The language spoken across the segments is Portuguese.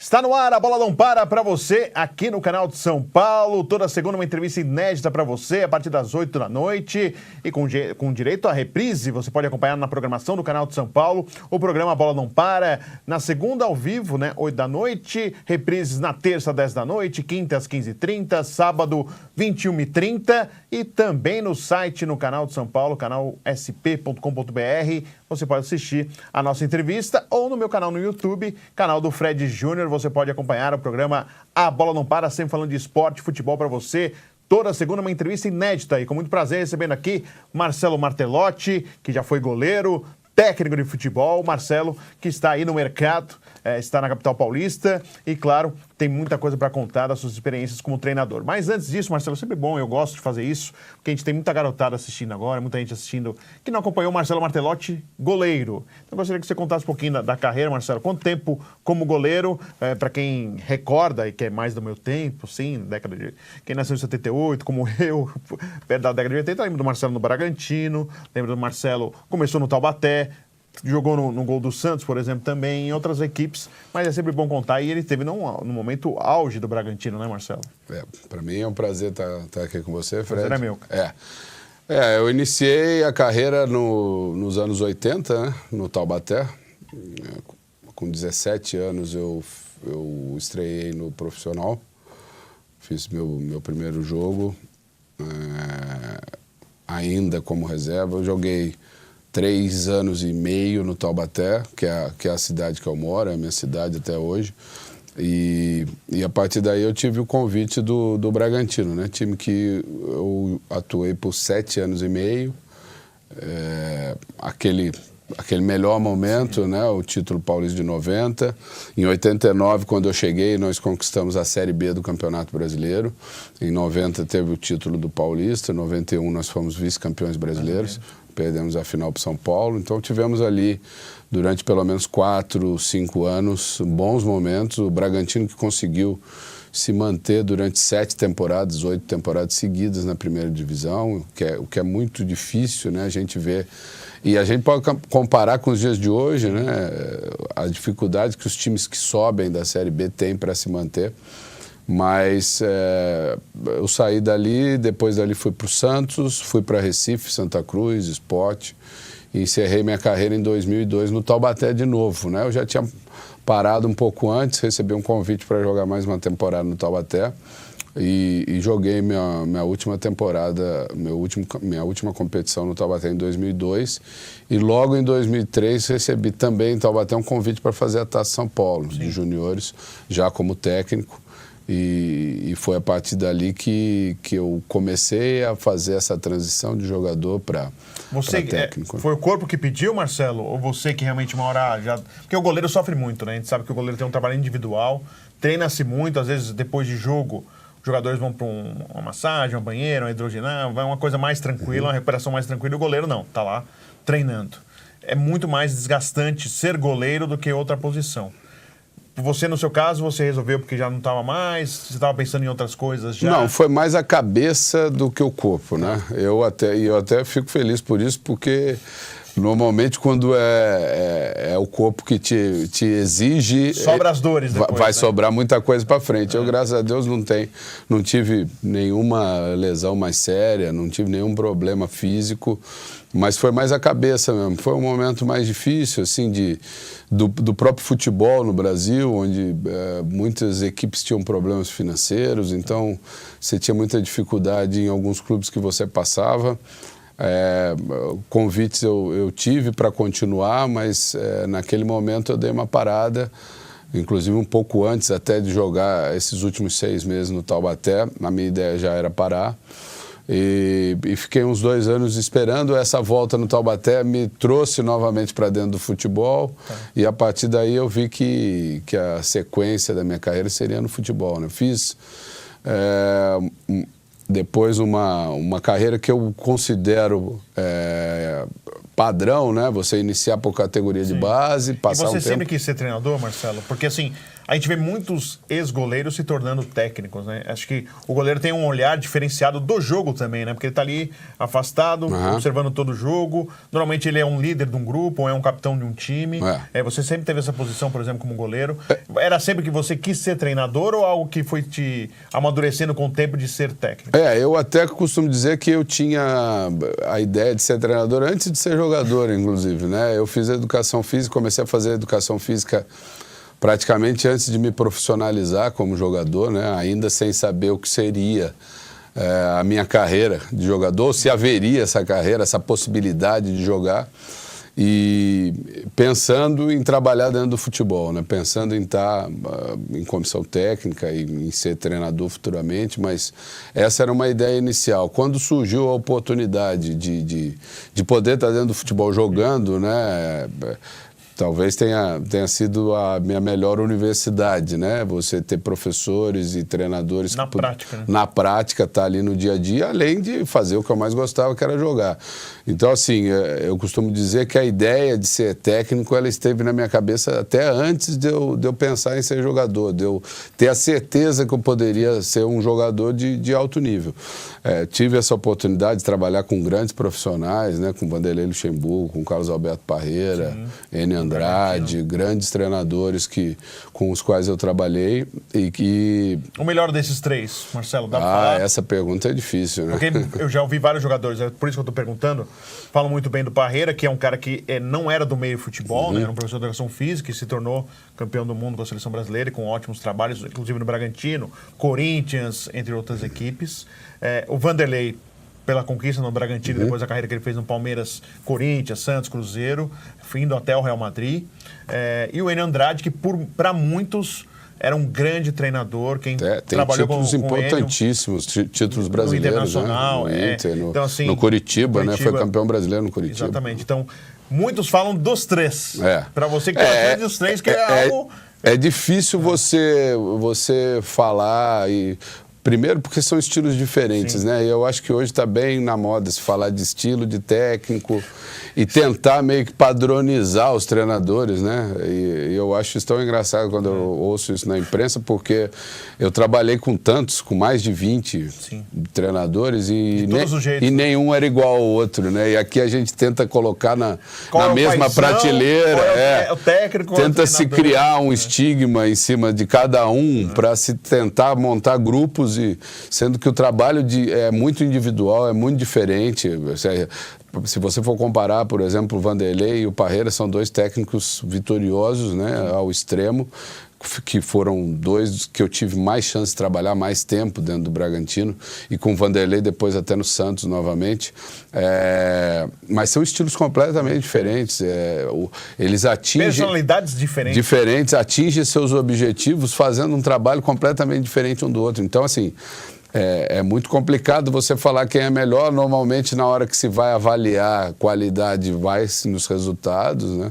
Está no ar, a bola não para você aqui no canal de São Paulo. Toda segunda uma entrevista inédita para você a partir das 8 da noite. E com direito à reprise, você pode acompanhar na programação do canal de São Paulo o programa A Bola Não Para. Na segunda ao vivo, 8 da noite. Reprises na terça, 10 da noite. Quinta às 15h30. Sábado, 21h30. E também no site, no canal de São Paulo, canal sp.com.br. Você pode assistir a nossa entrevista ou no meu canal no YouTube, canal do Fred Júnior. Você pode acompanhar o programa A Bola Não Para, sempre falando de esporte, futebol para você. Toda segunda uma entrevista inédita e com muito prazer recebendo aqui Marcelo Martelotti, que já foi goleiro, técnico de futebol. Marcelo, que está aí no mercado, está na capital paulista e, claro, tem muita coisa para contar das suas experiências como treinador. Mas antes disso, Marcelo, sempre bom, eu gosto de fazer isso, porque a gente tem muita garotada assistindo agora, muita gente assistindo que não acompanhou o Marcelo Martelotti, goleiro. Então, eu gostaria que você contasse um pouquinho da carreira, Marcelo. Quanto tempo como goleiro, para quem recorda e que é mais do meu tempo, sim, década de... Quem nasceu em 78, como eu, perto da década de 80, lembro do Marcelo no Bragantino, lembro do Marcelo, começou no Taubaté, jogou no Gol do Santos, por exemplo, também, em outras equipes, mas é sempre bom contar. E ele teve num momento auge do Bragantino, né, Marcelo? Para mim é um prazer estar aqui com você, Fred. O prazer é meu. Eu iniciei a carreira nos anos 80, né, no Taubaté. Com 17 anos eu estreiei no profissional, fiz meu primeiro jogo, ainda como reserva. Eu joguei 3 anos e meio no Taubaté, que é a cidade que eu moro, é a minha cidade até hoje. E a partir daí eu tive o convite do Bragantino, né? Time que eu atuei por 7 anos e meio. Aquele melhor momento, né? O título paulista de 90. Em 89, quando eu cheguei, nós conquistamos a Série B do Campeonato Brasileiro. Em 90 teve o título do Paulista. Em 91 nós fomos vice-campeões brasileiros. Perdemos a final para São Paulo. Então tivemos ali, durante pelo menos 4, 5 anos, bons momentos. O Bragantino que conseguiu se manter durante 7 temporadas, 8 temporadas seguidas na primeira divisão, o que é muito difícil, né? A gente vê. E a gente pode comparar com os dias de hoje, né? A dificuldade que os times que sobem da Série B têm para se manter. Mas eu saí dali, depois dali fui para o Santos, fui para Recife, Santa Cruz, Sport, e encerrei minha carreira em 2002 no Taubaté de novo, né? Eu já tinha parado um pouco antes, recebi um convite para jogar mais uma temporada no Taubaté e joguei minha última temporada, minha última competição no Taubaté em 2002 e logo em 2003 recebi também em Taubaté um convite para fazer a Taça São Paulo, de juniores, já como técnico. E foi a partir dali que eu comecei a fazer essa transição de jogador para técnico. Foi o corpo que pediu, Marcelo? Ou você que realmente uma hora já... Porque o goleiro sofre muito, né? A gente sabe que o goleiro tem um trabalho individual, treina-se muito, às vezes depois de jogo, os jogadores vão para uma massagem, um banheiro, um hidrogenado, vai uma coisa mais tranquila, uma recuperação mais tranquila, e o goleiro não, tá lá treinando. É muito mais desgastante ser goleiro do que outra posição. Você, no seu caso, você resolveu porque já não estava mais? Você estava pensando em outras coisas já? Não, foi mais a cabeça do que o corpo, né? Eu até fico feliz por isso, porque normalmente quando é o corpo que te exige... Sobra as dores depois, vai sobrar muita coisa para frente. Eu, graças a Deus, não tive nenhuma lesão mais séria, não tive nenhum problema físico, mas foi mais a cabeça mesmo. Foi um momento mais difícil, assim, do próprio futebol no Brasil, onde muitas equipes tinham problemas financeiros, então você tinha muita dificuldade em alguns clubes que você passava. Convites eu tive para continuar, mas naquele momento eu dei uma parada, inclusive um pouco antes até de jogar esses últimos 6 meses no Taubaté. A minha ideia já era parar. E fiquei uns 2 anos esperando. Essa volta no Taubaté me trouxe novamente para dentro do futebol. E a partir daí eu vi que a sequência da minha carreira seria no futebol, né? Fiz depois uma carreira que eu considero padrão, né? Você iniciar por categoria de base, passar um tempo... E você sempre quis ser treinador, Marcelo? Porque assim, a gente vê muitos ex-goleiros se tornando técnicos, né? Acho que o goleiro tem um olhar diferenciado do jogo também, né? Porque ele tá ali afastado, observando todo o jogo. Normalmente ele é um líder de um grupo ou é um capitão de um time. Você sempre teve essa posição, por exemplo, como goleiro. Era sempre que você quis ser treinador ou algo que foi te amadurecendo com o tempo de ser técnico? Eu até costumo dizer que eu tinha a ideia de ser treinador antes de ser jogador, inclusive, né? Eu fiz educação física, comecei a fazer educação física praticamente antes de me profissionalizar como jogador, né? Ainda sem saber o que seria a minha carreira de jogador, se haveria essa carreira, essa possibilidade de jogar, e pensando em trabalhar dentro do futebol, né? Pensando em estar em comissão técnica e em ser treinador futuramente, mas essa era uma ideia inicial. Quando surgiu a oportunidade de poder estar dentro do futebol jogando, né? Talvez tenha sido a minha melhor universidade, né? Você ter professores e treinadores... Na prática, né? Na prática, tá ali no dia a dia, além de fazer o que eu mais gostava, que era jogar. Então, assim, eu costumo dizer que a ideia de ser técnico, ela esteve na minha cabeça até antes de eu pensar em ser jogador, de eu ter a certeza que eu poderia ser um jogador de alto nível. Tive essa oportunidade de trabalhar com grandes profissionais, né? Com Vanderlei Luxemburgo, com Carlos Alberto Parreira, Enio Andrade, grandes treinadores com os quais eu trabalhei e que... O melhor desses três, Marcelo, dá pra falar? Essa pergunta é difícil, né? Porque eu já ouvi vários jogadores, por isso que eu tô perguntando, falam muito bem do Parreira, que é um cara que não era do meio futebol, né? Era um professor de educação física e se tornou campeão do mundo com a seleção brasileira e com ótimos trabalhos, inclusive no Bragantino, Corinthians, entre outras equipes. O Vanderlei, pela conquista no Bragantino, depois da carreira que ele fez no Palmeiras, Corinthians, Santos, Cruzeiro, indo até o Real Madrid. E o Enio Andrade, que para muitos era um grande treinador, quem trabalhou com títulos importantíssimos, títulos brasileiros, no Internacional, né? No Inter, então, assim, no Curitiba, né? Foi campeão brasileiro no Curitiba. Exatamente. Então, muitos falam dos três. Para você que é dos três, que é algo... É difícil você falar e... Primeiro porque são estilos diferentes, né? E eu acho que hoje está bem na moda se falar de estilo, de técnico e tentar meio que padronizar os treinadores, né? E eu acho isso tão engraçado quando eu ouço isso na imprensa, porque eu trabalhei com tantos, com mais de 20 treinadores e nenhum era igual ao outro, né? E aqui a gente tenta colocar na mesma prateleira. O técnico, tenta se criar um estigma em cima de cada um para se tentar montar grupos, sendo que o trabalho é muito individual, é muito diferente. Se você for comparar, por exemplo, o Vanderlei e o Parreira, são dois técnicos vitoriosos, né, ao extremo, que foram dois que eu tive mais chance de trabalhar mais tempo dentro do Bragantino, e com o Vanderlei depois até no Santos novamente. Mas são estilos completamente diferentes. Eles atingem... Personalidades diferentes. Atingem seus objetivos fazendo um trabalho completamente diferente um do outro. Então, assim... É muito complicado você falar quem é melhor. Normalmente, na hora que se vai avaliar qualidade, vai-se nos resultados, né?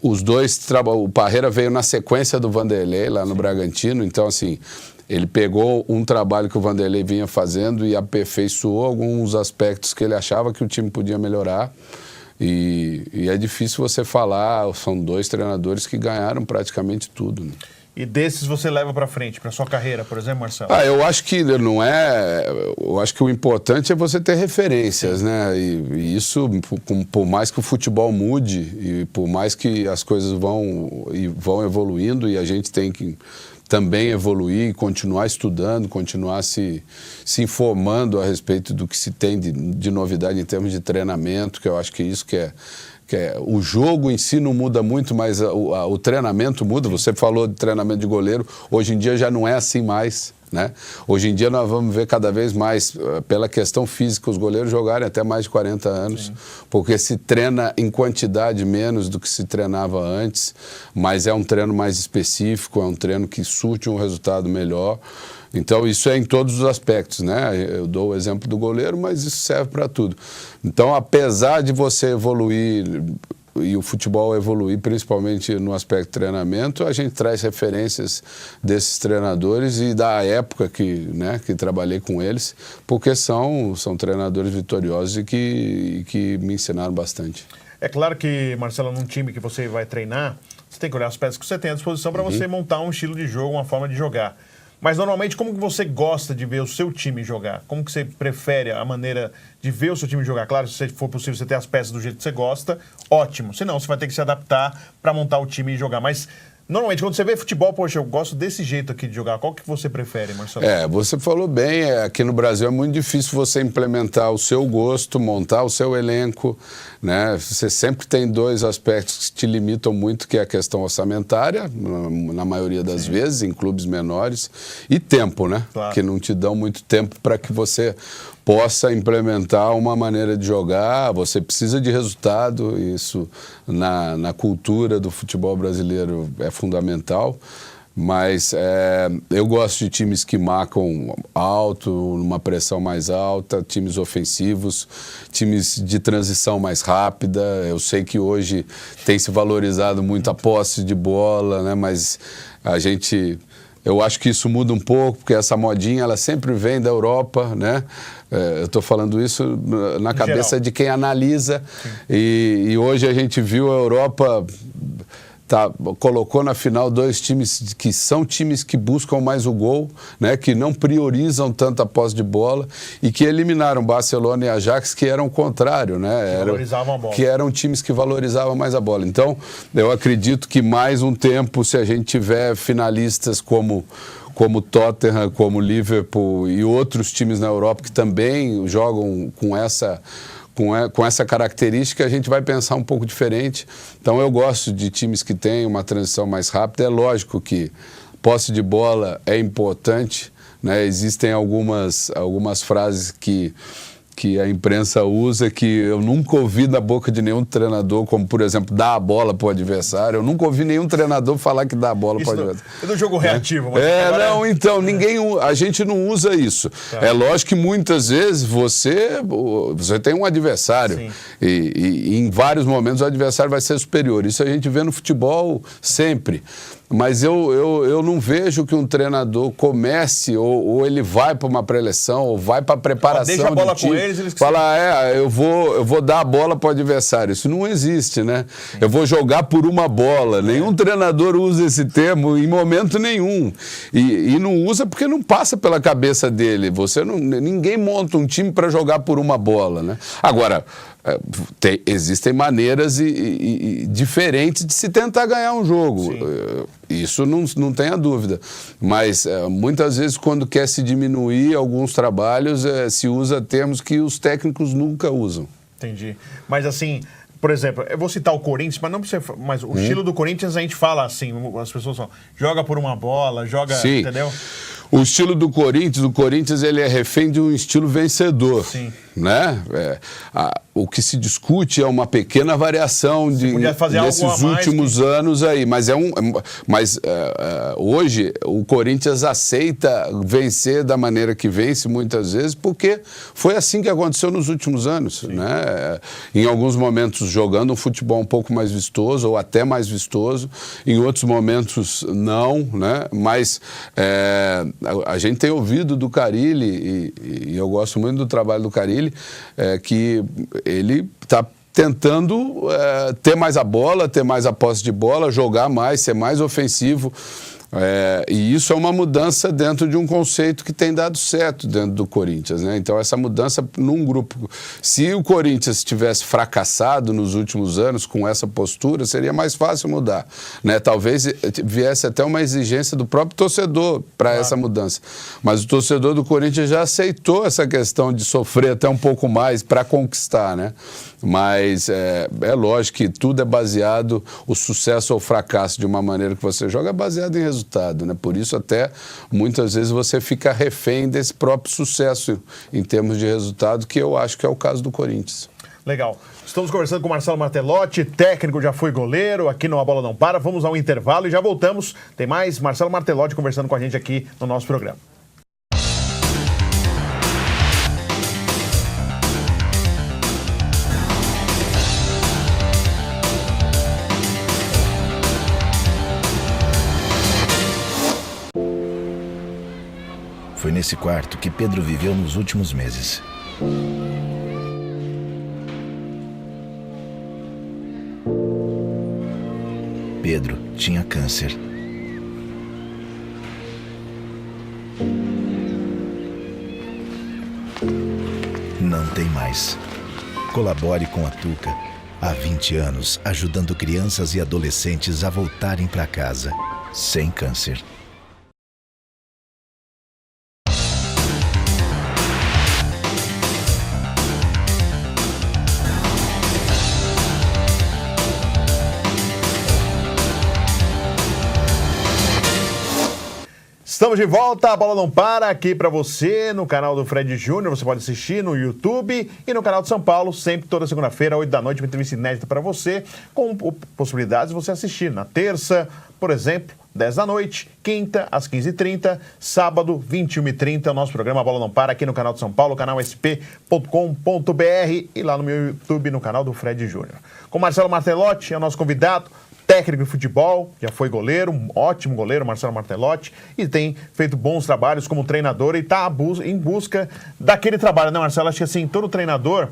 Os dois, o Parreira veio na sequência do Vanderlei lá no Bragantino, então, assim, ele pegou um trabalho que o Vanderlei vinha fazendo e aperfeiçoou alguns aspectos que ele achava que o time podia melhorar. E é difícil você falar, são dois treinadores que ganharam praticamente tudo, né? E desses você leva para frente, para sua carreira, por exemplo, Marcelo? Eu acho que não é... Eu acho que o importante é você ter referências, né? E isso, por mais que o futebol mude e por mais que as coisas vão evoluindo e a gente tem que também evoluir, continuar estudando, continuar se informando a respeito do que se tem de novidade em termos de treinamento, que eu acho que isso que é o jogo em si não muda muito, mas o treinamento muda. Você falou de treinamento de goleiro, hoje em dia já não é assim mais, né? Hoje em dia nós vamos ver cada vez mais, pela questão física, os goleiros jogarem até mais de 40 anos, porque se treina em quantidade menos do que se treinava antes, mas é um treino mais específico, é um treino que surte um resultado melhor. Então, isso é em todos os aspectos, né? Eu dou o exemplo do goleiro, mas isso serve para tudo. Então, apesar de você evoluir e o futebol evoluir, principalmente no aspecto de treinamento, a gente traz referências desses treinadores e da época que trabalhei com eles, porque são treinadores vitoriosos e que me ensinaram bastante. É claro que, Marcelo, num time que você vai treinar, você tem que olhar as peças que você tem à disposição para você montar um estilo de jogo, uma forma de jogar. Mas, normalmente, como que você gosta de ver o seu time jogar? Como que você prefere a maneira de ver o seu time jogar? Claro, se for possível você ter as peças do jeito que você gosta, ótimo. Senão, você vai ter que se adaptar para montar o time e jogar. Mas, normalmente, quando você vê futebol, poxa, eu gosto desse jeito aqui de jogar. Qual que você prefere, Marcelo? Você falou bem. Aqui no Brasil é muito difícil você implementar o seu gosto, montar o seu elenco, né? Você sempre tem dois aspectos que te limitam muito, que é a questão orçamentária, na maioria das vezes, em clubes menores, e tempo, né? Claro. Que não te dão muito tempo para que você possa implementar uma maneira de jogar. Você precisa de resultado, isso na cultura do futebol brasileiro é fundamental. Mas eu gosto de times que marcam alto, numa pressão mais alta, times ofensivos, times de transição mais rápida. Eu sei que hoje tem se valorizado muito a posse de bola, né? Mas eu acho que isso muda um pouco, porque essa modinha ela sempre vem da Europa, né? Eu estou falando isso na cabeça de quem analisa. E hoje a gente viu a Europa colocou na final dois times que são times que buscam mais o gol, né? Que não priorizam tanto a posse de bola e que eliminaram Barcelona e Ajax, que eram o contrário, né? Valorizavam a bola. Que eram times que valorizavam mais a bola. Então, eu acredito que mais um tempo, se a gente tiver finalistas como Tottenham, como Liverpool e outros times na Europa que também jogam com essa característica, a gente vai pensar um pouco diferente. Então, eu gosto de times que têm uma transição mais rápida. É lógico que posse de bola é importante, né? Existem algumas frases que a imprensa usa, que eu nunca ouvi da boca de nenhum treinador, como, por exemplo, dar a bola para o adversário. Eu nunca ouvi nenhum treinador falar que dá a bola para o adversário. É do jogo reativo. Mas então, a gente não usa isso. Tá. É lógico que muitas vezes você tem um adversário e em vários momentos o adversário vai ser superior. Isso a gente vê no futebol sempre. Mas eu não vejo que um treinador comece ou ele vai para uma pré-eleção ou vai para a preparação deixa a bola do time, com eles fala, eu vou dar a bola para o adversário. Isso não existe, né? Sim. Eu vou jogar por uma bola. Nenhum treinador usa esse termo em momento nenhum. E não usa porque não passa pela cabeça dele. Ninguém monta um time para jogar por uma bola, né? Agora, existem maneiras diferentes de se tentar ganhar um jogo. Isso não tenha dúvida. Mas muitas vezes, quando quer se diminuir alguns trabalhos, se usa termos que os técnicos nunca usam. Entendi. Mas assim, por exemplo, eu vou citar o Corinthians, mas não precisa. Mas o estilo do Corinthians a gente fala assim, as pessoas falam, joga por uma bola, joga, entendeu? O estilo do Corinthians ele é refém de um estilo vencedor. Sim. Né? O que se discute é uma pequena variação nesses últimos anos aí, mas hoje o Corinthians aceita vencer da maneira que vence muitas vezes, porque foi assim que aconteceu nos últimos anos, né? Em alguns momentos jogando um futebol um pouco mais vistoso ou até mais vistoso, em outros momentos não, né? Mas a gente tem ouvido do Carille, e eu gosto muito do trabalho do Carille, que ele está tentando ter mais a bola, ter mais a posse de bola, jogar mais, ser mais ofensivo. E isso é uma mudança dentro de um conceito que tem dado certo dentro do Corinthians, né? Então, essa mudança num grupo... Se o Corinthians tivesse fracassado nos últimos anos com essa postura, seria mais fácil mudar, né? Talvez viesse até uma exigência do próprio torcedor para essa mudança. Mas o torcedor do Corinthians já aceitou essa questão de sofrer até um pouco mais para conquistar, né? Mas é lógico que tudo é baseado, o sucesso ou o fracasso de uma maneira que você joga é baseado em resultado, né? Por isso até muitas vezes você fica refém desse próprio sucesso em termos de resultado, que eu acho que é o caso do Corinthians. Legal. Estamos conversando com o Marcelo Martelotti, técnico, já foi goleiro, aqui no A Bola Não Para. Vamos ao intervalo e já voltamos. Tem mais Marcelo Martelotti conversando com a gente aqui no nosso programa. Foi nesse quarto que Pedro viveu nos últimos meses. Pedro tinha câncer. Não tem mais. Colabore com a Tuca. Há 20 anos, ajudando crianças e adolescentes a voltarem para casa sem câncer. Estamos de volta, a bola não para aqui para você no canal do Fred Júnior. Você pode assistir no YouTube e no canal de São Paulo, sempre toda segunda-feira, 8 da noite, uma entrevista inédita para você, com possibilidades de você assistir na terça, por exemplo, 10 da noite, quinta, às 15h30, sábado, 21h30, o nosso programa A Bola Não Para aqui no canal de São Paulo, canal sp.com.br e lá no meu YouTube, no canal do Fred Júnior. Com Marcelo Martelotti, é o nosso convidado, técnico de futebol, já foi goleiro, um ótimo goleiro, Marcelo Martelotti, e tem feito bons trabalhos como treinador e está em busca daquele trabalho, né, Marcelo? Acho que assim, todo treinador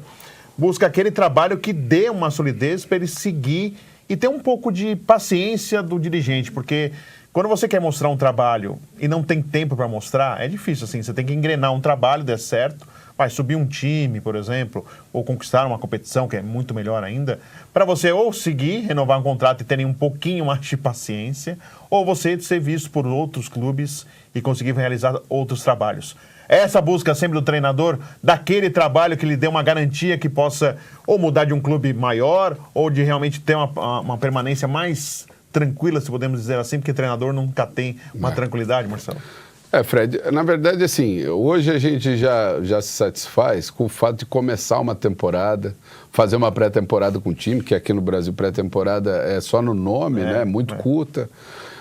busca aquele trabalho que dê uma solidez para ele seguir e ter um pouco de paciência do dirigente, porque quando você quer mostrar um trabalho e não tem tempo para mostrar, é difícil, assim, você tem que engrenar um trabalho, der certo, vai subir um time, por exemplo, ou conquistar uma competição, que é muito melhor ainda, para você ou seguir, renovar um contrato e terem um pouquinho mais de paciência, ou você ser visto por outros clubes e conseguir realizar outros trabalhos. Essa busca sempre do treinador, daquele trabalho que lhe dê uma garantia que possa ou mudar de um clube maior, ou de realmente ter uma permanência mais tranquila, se podemos dizer assim, porque treinador nunca tem uma tranquilidade, Marcelo. Fred, na verdade, assim, hoje a gente já se satisfaz com o fato de começar uma temporada, fazer uma pré-temporada com o time, que aqui no Brasil pré-temporada é só no nome, né? Muito curta.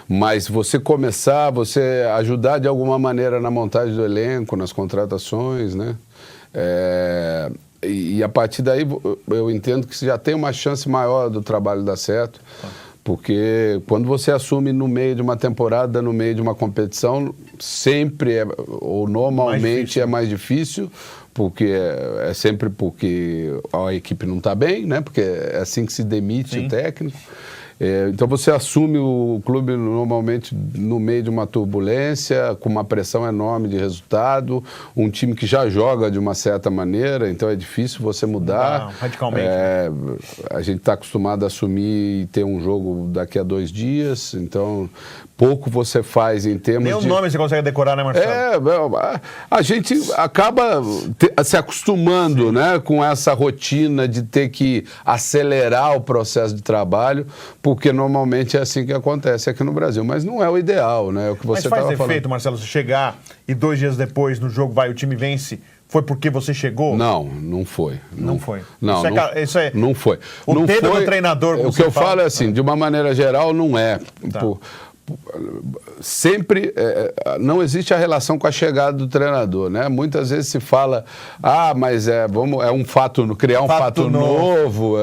Mas você começar, você ajudar de alguma maneira na montagem do elenco, nas contratações, né? E a partir daí eu entendo que você já tem uma chance maior do trabalho dar certo. Porque quando você assume no meio de uma temporada, no meio de uma competição, sempre ou normalmente é mais difícil, porque é sempre porque a equipe não está bem, né? Porque é assim que se demite o técnico. Então você assume o clube normalmente no meio de uma turbulência, com uma pressão enorme de resultado, um time que já joga de uma certa maneira, então é difícil você mudar. Radicalmente. A gente está acostumado a assumir e ter um jogo daqui a 2 dias, então pouco você faz em termos Nem o nome você consegue decorar, né, Marcelo? A gente acaba se acostumando, né, com essa rotina de ter que acelerar o processo de trabalho, porque normalmente é assim que acontece aqui no Brasil, mas não é o ideal, né? É o que você mas faz efeito, Marcelo, se chegar e 2 dias depois no jogo o time vence, foi porque você chegou? Não foi. Não foi. Não, isso é não foi. O não dedo foi, do treinador. O que eu falo é assim, de uma maneira geral, não é. Tá. Sempre não existe a relação com a chegada do treinador, né? Muitas vezes se fala, mas criar um fato novo.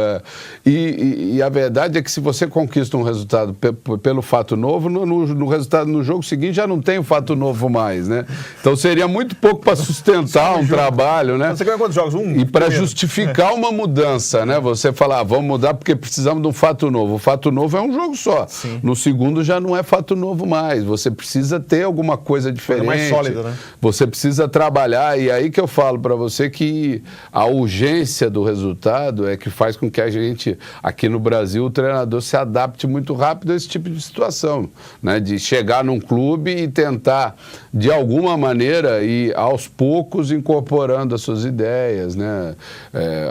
E a verdade é que se você conquista um resultado pelo fato novo, no resultado no jogo seguinte já não tem o fato novo mais, né? Então seria muito pouco para sustentar um trabalho, né? Você ganhou quantos jogos? E para justificar uma mudança, né? Você falar, vamos mudar porque precisamos de um fato novo. O fato novo é um jogo só. Sim. No segundo já não é fato novo mais. Você precisa ter alguma coisa diferente. Mais sólida, né? Você precisa trabalhar. E aí que eu falo para você que a urgência do resultado é que faz com que a gente, aqui no Brasil, o treinador se adapte muito rápido a esse tipo de situação, né? De chegar num clube e tentar, de alguma maneira, ir aos poucos incorporando as suas ideias, né?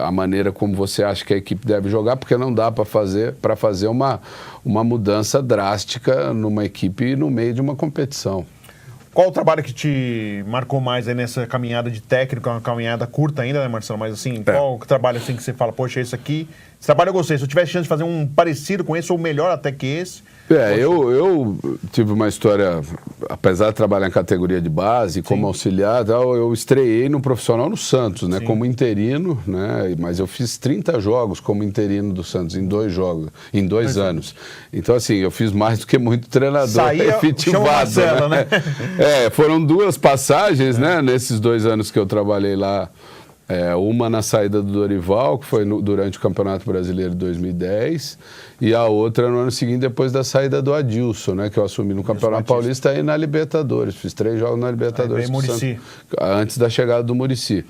A maneira como você acha que a equipe deve jogar, porque não dá para fazer uma mudança drástica numa equipe no meio de uma competição. Qual o trabalho que te marcou mais aí nessa caminhada de técnico? É uma caminhada curta ainda, né, Marcelo? Mas assim, qual o trabalho assim que você fala, poxa, esse trabalho eu gostei. Se eu tivesse chance de fazer um parecido com esse, ou melhor até que esse... Eu tive uma história, apesar de trabalhar em categoria de base, como auxiliar, eu estreiei no profissional no Santos, né, como interino, né, mas eu fiz 30 jogos como interino do Santos, em 2 anos. Então, assim, eu fiz mais do que muito treinador efetivado. Marcelo, né? Foram 2 passagens, né, nesses 2 anos que eu trabalhei lá Uma na saída do Dorival, que foi durante o Campeonato Brasileiro de 2010, e a outra no ano seguinte, depois da saída do Adilson, né, que eu assumi no Campeonato Paulista e na Libertadores. Fiz 3 jogos na Libertadores antes da chegada do Muricy.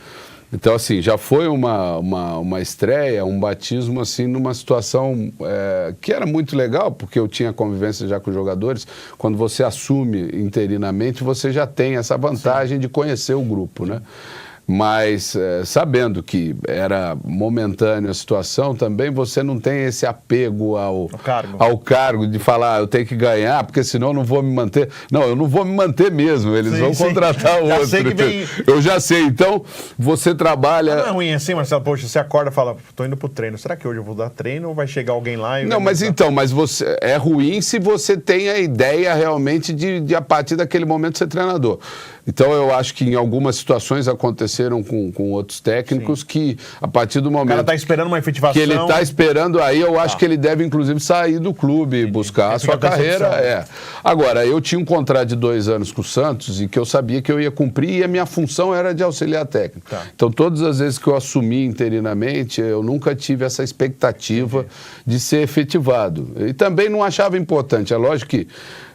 Então, assim, já foi uma estreia, um batismo, assim, numa situação que era muito legal, porque eu tinha convivência já com os jogadores. Quando você assume interinamente, você já tem essa vantagem de conhecer o grupo, né? Mas, sabendo que era momentânea a situação, também você não tem esse apego ao cargo de falar, eu tenho que ganhar, porque senão eu não vou me manter. Não, eu não vou me manter mesmo, eles vão contratar o outro. Sei que vem... Eu já sei, então você trabalha... Não é ruim assim, Marcelo? Poxa, você acorda e fala, tô indo pro treino, será que hoje eu vou dar treino ou vai chegar alguém lá e... Não, mas então, você, é ruim se você tem a ideia realmente de a partir daquele momento ser treinador. Então, eu acho que em algumas situações aconteceram com outros técnicos que, a partir do momento... O cara está esperando uma efetivação... Que ele está esperando aí, eu acho que ele deve, inclusive, sair do clube e buscar a sua carreira. Agora, eu tinha um contrato de 2 anos com o Santos e que eu sabia que eu ia cumprir e a minha função era de auxiliar técnico. Então, todas as vezes que eu assumi interinamente, eu nunca tive essa expectativa de ser efetivado. E também não achava importante. É lógico que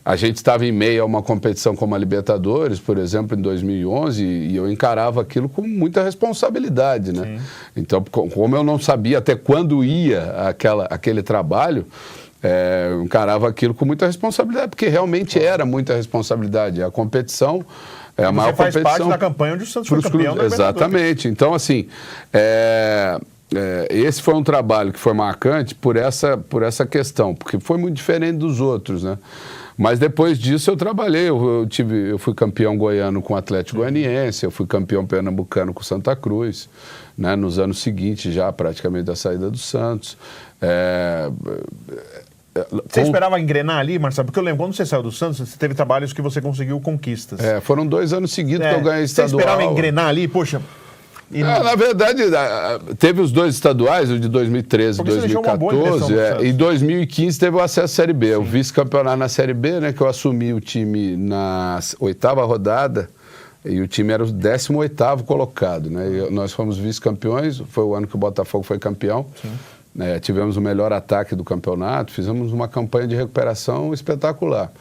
a gente estava em meio a uma competição como a Libertadores, por exemplo, em 2011, e eu encarava aquilo com muita responsabilidade, né? Sim. Então, como eu não sabia até quando ia aquele trabalho, eu encarava aquilo com muita responsabilidade, porque realmente era muita responsabilidade. A competição é a maior competição. Você faz parte da campanha onde o Santos foi campeão da Libertadores. Exatamente. Então, assim... esse foi um trabalho que foi marcante por essa questão, porque foi muito diferente dos outros, né? Mas depois disso eu trabalhei, eu fui campeão goiano com o Atlético Goianiense, eu fui campeão pernambucano com o Santa Cruz, né, nos anos seguintes já praticamente da saída do Santos. Você esperava engrenar ali, Marcelo? Porque eu lembro, quando você saiu do Santos, você teve trabalhos que você conseguiu conquistas. Foram 2 anos seguidos que eu ganhei estadual. Você esperava engrenar ali? Poxa... Na verdade, teve os 2 estaduais, o de 2013 e 2014, e 2015 teve o acesso à Série B, o vice-campeonato na Série B, né, que eu assumi o time na 8ª rodada, e o time era o 18º colocado, né, e nós fomos vice-campeões, foi o ano que o Botafogo foi campeão, tivemos o melhor ataque do campeonato, fizemos uma campanha de recuperação espetacular.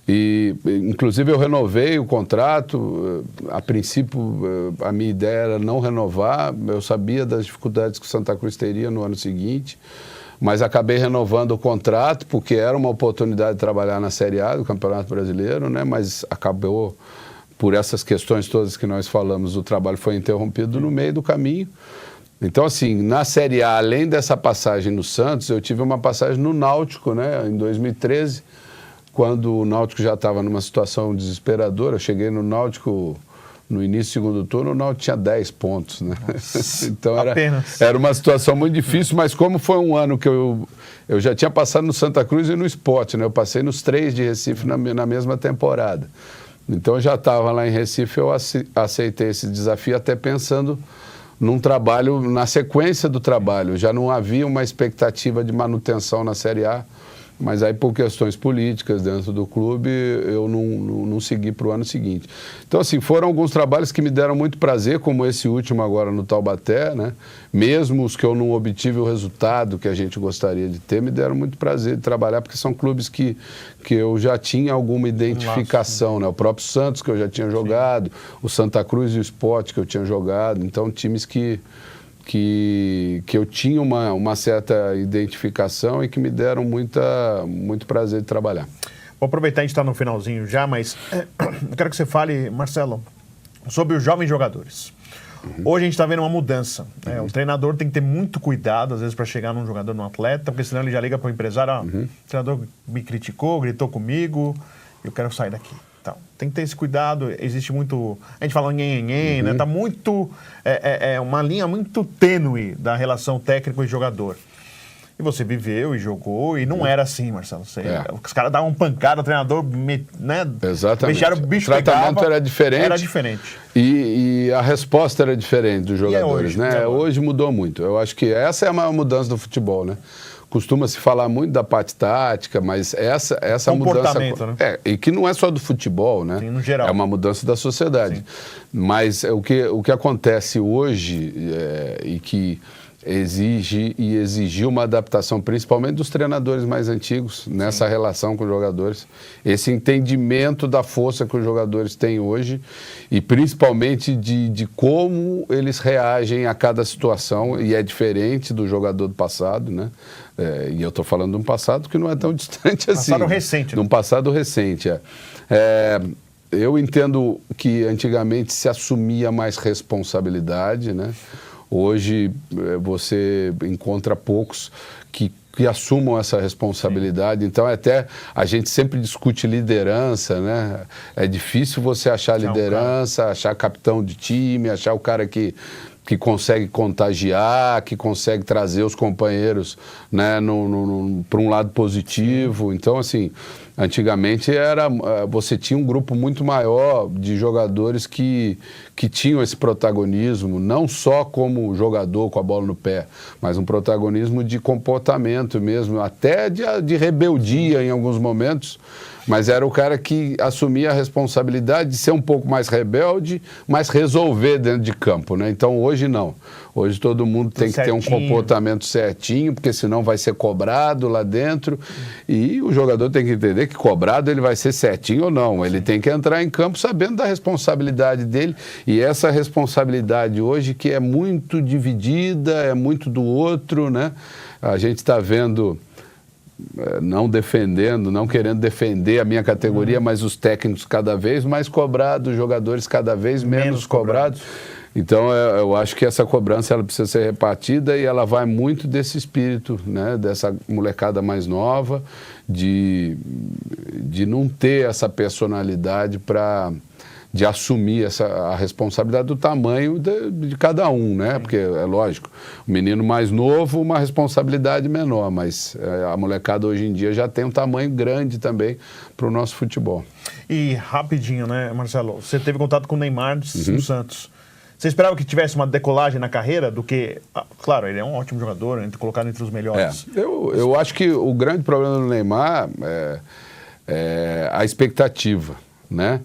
E, inclusive, eu renovei o contrato. A princípio, a minha ideia era não renovar. Eu sabia das dificuldades que o Santa Cruz teria no ano seguinte, mas acabei renovando o contrato porque era uma oportunidade de trabalhar na Série A do Campeonato Brasileiro, né? Mas acabou, por essas questões todas que nós falamos, o trabalho foi interrompido no meio do caminho. Então, assim, na Série A, além dessa passagem no Santos, eu tive uma passagem no Náutico, né? Em 2013, quando o Náutico já estava numa situação desesperadora. Eu cheguei no Náutico no início do 2º turno, o Náutico tinha 10 pontos, né? Então era uma situação muito difícil, mas como foi um ano que eu já tinha passado no Santa Cruz e no Sport, né? Eu passei nos 3 de Recife na mesma temporada. Então eu já estava lá em Recife, eu aceitei esse desafio até pensando num trabalho, na sequência do trabalho. Já não havia uma expectativa de manutenção na Série A, mas aí por questões políticas dentro do clube eu não segui para o ano seguinte. Então, assim, foram alguns trabalhos que me deram muito prazer, como esse último agora no Taubaté, né? Mesmo os que eu não obtive o resultado que a gente gostaria de ter, me deram muito prazer de trabalhar, porque são clubes que eu já tinha alguma identificação, né? O próprio Santos, que eu já tinha jogado, o Santa Cruz e o Sport, que eu tinha jogado. Então, times que eu tinha uma certa identificação e que me deram muito prazer de trabalhar. Vou aproveitar, a gente está no finalzinho já, mas eu quero que você fale, Marcelo, sobre os jovens jogadores. Hoje a gente está vendo uma mudança. O treinador tem que ter muito cuidado, às vezes, para chegar num jogador, num atleta, porque senão ele já liga para o empresário, o treinador me criticou, gritou comigo, eu quero sair daqui. Então, tem que ter esse cuidado, existe muito... A gente fala nhen, né? Tá muito... uma linha muito tênue da relação técnico e jogador. E você viveu e jogou, e não era assim, Marcelo. Os caras davam pancada, o treinador, né? Exatamente. O bicho o tratamento pegava, era diferente. Era diferente. E a resposta era diferente dos jogadores, hoje, né? Hoje mudou muito. Eu acho que essa é a maior mudança do futebol, né? costuma-se falar muito da parte tática, mas essa mudança... Né? E que não é só do futebol, né? Sim, no geral. É uma mudança da sociedade. Sim. Mas o que acontece hoje e que exigiu uma adaptação, principalmente dos treinadores mais antigos, nessa relação com os jogadores. Esse entendimento da força que os jogadores têm hoje e principalmente de como eles reagem a cada situação, e é diferente do jogador do passado, né? E eu estou falando de um passado que não é tão distante assim. Passado recente. De um passado recente, eu entendo que antigamente se assumia mais responsabilidade, né? Hoje você encontra poucos que assumam essa responsabilidade. Então, até a gente sempre discute liderança, né? É difícil você achar liderança, achar capitão de time, achar o cara que consegue contagiar, que consegue trazer os companheiros, né, para um lado positivo. Então, assim, antigamente você tinha um grupo muito maior de jogadores que tinham esse protagonismo, não só como jogador com a bola no pé, mas um protagonismo de comportamento mesmo, até de rebeldia em alguns momentos. Mas era o cara que assumia a responsabilidade de ser um pouco mais rebelde, mas resolver dentro de campo, né? Então, hoje não. Hoje todo mundo tem que ter um comportamento certinho, porque senão vai ser cobrado lá dentro. E o jogador tem que entender que cobrado ele vai ser certinho ou não. Ele tem que entrar em campo sabendo da responsabilidade dele. E essa responsabilidade hoje que é muito dividida, é muito do outro, né? A gente está vendo... não querendo defender a minha categoria, mas os técnicos cada vez mais cobrados, os jogadores cada vez menos cobrados. Então, eu acho que essa cobrança ela precisa ser repartida e ela vai muito desse espírito, né, dessa molecada mais nova, de não ter essa personalidade de assumir a responsabilidade do tamanho de cada um, né? Porque é lógico, o menino mais novo, uma responsabilidade menor, mas a molecada hoje em dia já tem um tamanho grande também para o nosso futebol. E rapidinho, né, Marcelo? Você teve contato com o Neymar no Santos. Você esperava que tivesse uma decolagem na carreira do que... Claro, ele é um ótimo jogador, colocado entre os melhores. Eu acho que o grande problema do Neymar é a expectativa, né?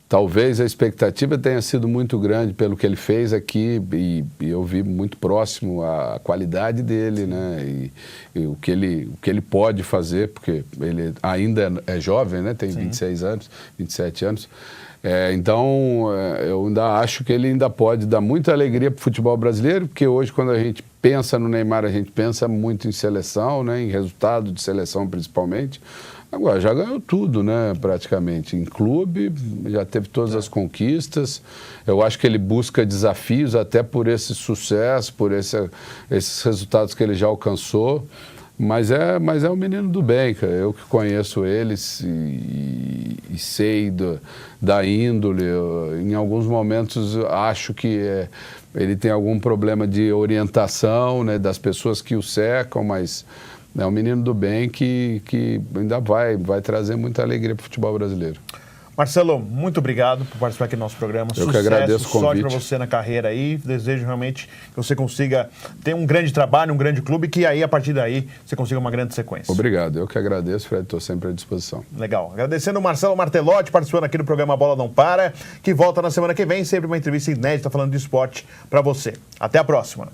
Talvez a expectativa tenha sido muito grande pelo que ele fez aqui e eu vi muito próximo a qualidade dele, né? E o que ele pode fazer, porque ele ainda é jovem, né? Tem 26 anos, 27 anos. Então, eu ainda acho que ele ainda pode dar muita alegria para o futebol brasileiro, porque hoje, quando a gente pensa no Neymar, a gente pensa muito em seleção, né? Em resultado de seleção principalmente. Agora, já ganhou tudo, né, praticamente. Em clube, já teve todas as conquistas. Eu acho que ele busca desafios até por esse sucesso, por esses resultados que ele já alcançou. Mas é um menino do bem, cara. Eu que conheço eles e sei da índole. Em alguns momentos, acho que ele tem algum problema de orientação, né, das pessoas que o cercam, mas... É um menino do bem que ainda vai trazer muita alegria para o futebol brasileiro. Marcelo, muito obrigado por participar aqui do nosso programa. Eu que agradeço o convite. Sorte para você na carreira aí. Desejo realmente que você consiga ter um grande trabalho, um grande clube, que aí, a partir daí, você consiga uma grande sequência. Obrigado. Eu que agradeço, Fred. Estou sempre à disposição. Legal. Agradecendo o Marcelo Martelotti, participando aqui do programa Bola Não Para, que volta na semana que vem. Sempre uma entrevista inédita falando de esporte para você. Até a próxima.